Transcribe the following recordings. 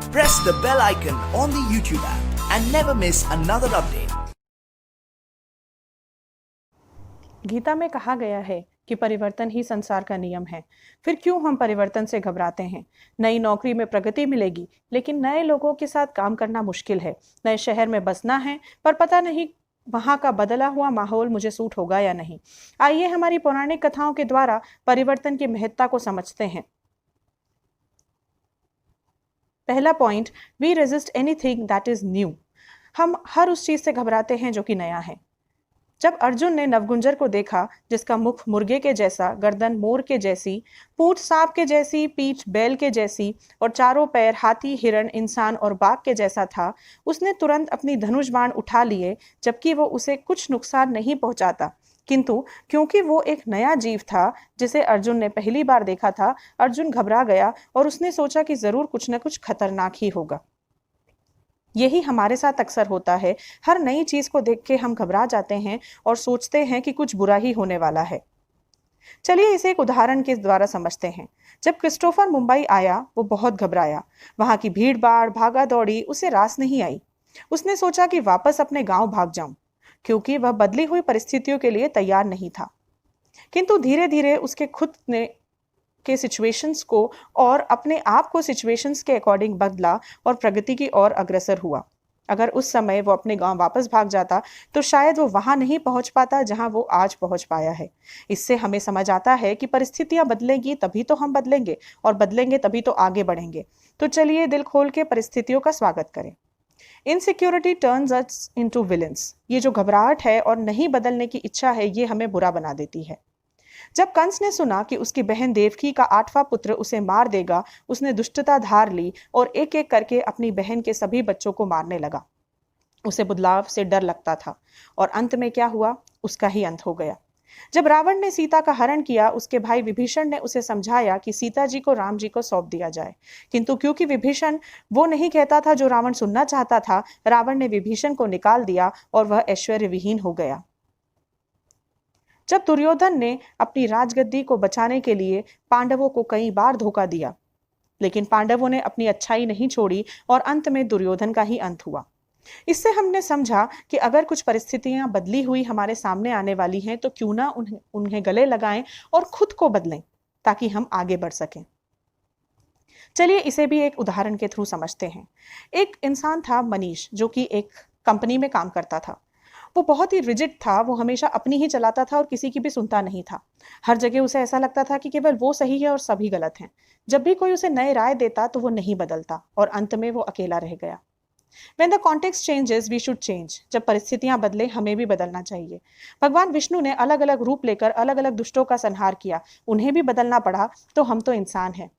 Press the bell icon on the YouTube app and never miss another update. Gita में कहा गया है कि परिवर्तन ही संसार का नियम है। फिर क्यों हम परिवर्तन से घबराते हैं? नई नौकरी में प्रगति मिलेगी, लेकिन नए लोगों के साथ काम करना मुश्किल है। नए शहर में बसना है, पर पता नहीं वहां का बदला हुआ माहौल मुझे सूट होगा या नहीं। आइए हमारी पौराणिक कथाओं के द्वारा परिवर्तन की महत्ता को समझते हैं। पहला point, we resist anything that is new. हम हर उस चीज से घबराते हैं जो कि नया है। जब अर्जुन ने नवगुंजर को देखा जिसका मुख मुर्गे के जैसा, गर्दन मोर के जैसी, पूंछ सांप के जैसी, पीठ बैल के जैसी और चारों पैर हाथी, हिरण, इंसान और बाघ के जैसा था, उसने तुरंत अपनी धनुष बाण उठा लिए, जबकि वो उसे कुछ नुकसान नहीं पहुंचाता। किंतु क्योंकि वो एक नया जीव था जिसे अर्जुन ने पहली बार देखा था, अर्जुन घबरा गया और उसने सोचा कि जरूर कुछ न कुछ खतरनाक ही होगा। यही हमारे साथ अक्सर होता है। हर नई चीज को देख के हम घबरा जाते हैं और सोचते हैं कि कुछ बुरा ही होने वाला है। चलिए इसे एक उदाहरण के द्वारा समझते हैं। जब क्रिस्टोफर मुंबई आया, वो बहुत घबराया। वहां की भीड़ भाड़, भागा दौड़ी उसे रास नहीं आई। उसने सोचा कि वापस अपने गांव भाग जाऊं, क्योंकि वह बदली हुई परिस्थितियों के लिए तैयार नहीं था। किंतु धीरे धीरे उसके खुद ने के सिचुएशंस को और अपने आप को सिचुएशंस के अकॉर्डिंग बदला और प्रगति की ओर अग्रसर हुआ। अगर उस समय वो अपने गांव वापस भाग जाता तो शायद वो वहां नहीं पहुंच पाता जहां वो आज पहुंच पाया है। इससे हमें समझ आता है कि परिस्थितियां बदलेंगी तभी तो हम बदलेंगे, और बदलेंगे तभी तो आगे बढ़ेंगे। तो चलिए दिल खोल के परिस्थितियों का स्वागत करें। Insecurity turns us into villains. ये जो घबराहट है और नहीं बदलने की इच्छा है, ये हमें बुरा बना देती है। जब कंस ने सुना कि उसकी बहन देवकी का 8वां पुत्र उसे मार देगा, उसने दुष्टता धार ली और एक एक करके अपनी बहन के सभी बच्चों को मारने लगा। उसे बदलाव से डर लगता था, और अंत में क्या हुआ? उसका ही अंत हो गया। जब रावण ने सीता का हरण किया, उसके भाई विभीषण ने उसे समझाया कि सीता जी को राम जी को सौंप दिया जाए। किंतु क्योंकि विभीषण वो नहीं कहता था जो रावण सुनना चाहता था, रावण ने विभीषण को निकाल दिया और वह ऐश्वर्य विहीन हो गया। जब दुर्योधन ने अपनी राजगद्दी को बचाने के लिए पांडवों को कई बार धोखा दिया, लेकिन पांडवों ने अपनी अच्छाई नहीं छोड़ी और अंत में दुर्योधन का ही अंत हुआ। इससे हमने समझा कि अगर कुछ परिस्थितियां बदली हुई हमारे सामने आने वाली हैं, तो क्यों ना उन्हें गले लगाएं और खुद को बदलें, ताकि हम आगे बढ़ सकें। चलिए इसे भी एक उदाहरण के थ्रू समझते हैं। एक इंसान था मनीष, जो कि एक कंपनी में काम करता था। वो बहुत ही रिजिड था। वो हमेशा अपनी ही चलाता था और किसी की भी सुनता नहीं था। हर जगह उसे ऐसा लगता था कि केवल वो सही है और सभी गलत हैं। जब भी कोई उसे नए राय देता तो वो नहीं बदलता, और अंत में वो अकेला रह गया। When the context changes, we should change. जब परिस्थितियां बदले, हमें भी बदलना चाहिए। भगवान विष्णु ने अलग अलग रूप लेकर अलग अलग दुष्टों का संहार किया। उन्हें भी बदलना पड़ा, तो हम तो इंसान हैं।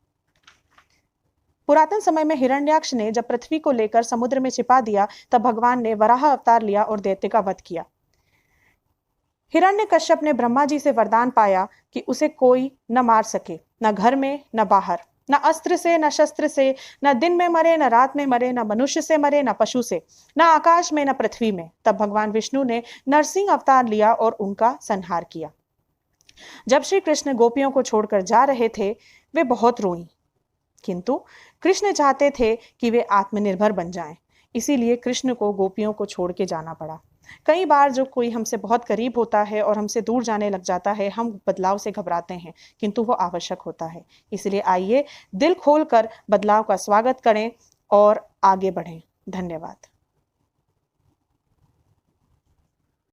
पुरातन समय में हिरण्याक्ष ने जब पृथ्वी को लेकर समुद्र में छिपा दिया, तब भगवान ने वराह अवतार लिया और दैत्य का वध किया। हिरण्यकश्यप ने ब्रह्मा जी से वरदान पाया कि उसे कोई न मार सके, न घर में न बाहर, न अस्त्र से न शस्त्र से, न दिन में मरे न रात में मरे, न मनुष्य से मरे न पशु से, न आकाश में न पृथ्वी में। तब भगवान विष्णु ने नरसिंह अवतार लिया और उनका संहार किया। जब श्री कृष्ण गोपियों को छोड़कर जा रहे थे, वे बहुत रोईं। किंतु कृष्ण चाहते थे कि वे आत्मनिर्भर बन जाएं, इसीलिए कृष्ण को गोपियों को छोड़ के जाना पड़ा। कई बार जो कोई हमसे बहुत करीब होता है और हमसे दूर जाने लग जाता है, हम बदलाव से घबराते हैं, किंतु वो आवश्यक होता है। इसलिए आइए दिल खोलकर बदलाव का स्वागत करें और आगे बढ़ें। धन्यवाद।